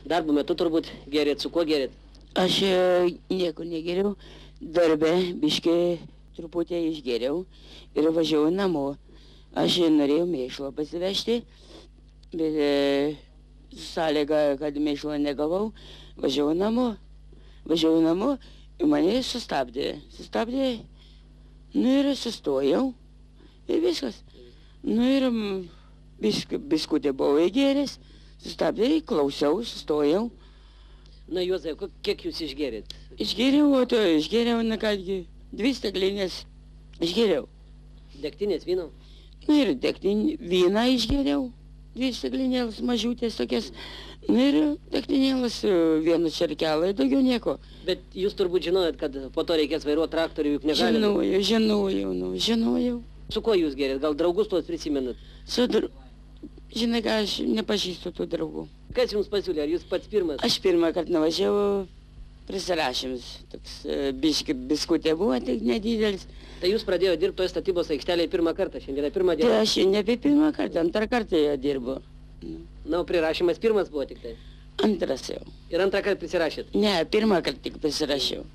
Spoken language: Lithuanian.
Darbo metu turbūt gerėt, su kuo gerėt? Aš nieko negeriau, darbę biškai truputį išgeriau ir važiavau namo. Aš norėjau mėšlo pasivežti, bet su sąlyga, kad mėšlo negavau, važiavau namo. Važiavau namo ir mane sustabdė. Nu ir sustojau ir viskas. Nu ir biskutė buvo įgėręs, sustabdė, klausiau, sustojau. Na, Juozai, kiek jūs išgerėt? Išgėriau, na kągi, 2 stiklinės išgėriau. Degtinės vyno? Na ir vyną išgėriau, 2 stiklinėlės mažiutės tokias. Na ir degtinėlės, 1 čerkelą, daugiau nieko. Bet jūs turbūt žinojot, kad po to reikės vairuoti traktorių, juk negalite. Žinojau. Su kuo jūs gerėt? Gal draugus tuos prisimenat? Žinai ką, aš nepažįstu tų draugų. Kas jums pasiūlė? Ar jūs pats pirmas? Aš pirmą kartą nuvažiavau, prisirašymus. Toks biskutė buvo, tik nedidelis. Tai jūs pradėjote dirbti toje statybos aikštelėje pirmą kartą, šiandieną pirmą dieną? Tai aš ne apie pirmą kartą, 2 kartą jo dirbu. Na, o prirašymas pirmas buvo tik tai? 2 jau. Ir 2 kartą prisirašėt? Ne, 1 kartą tik prisirašiau.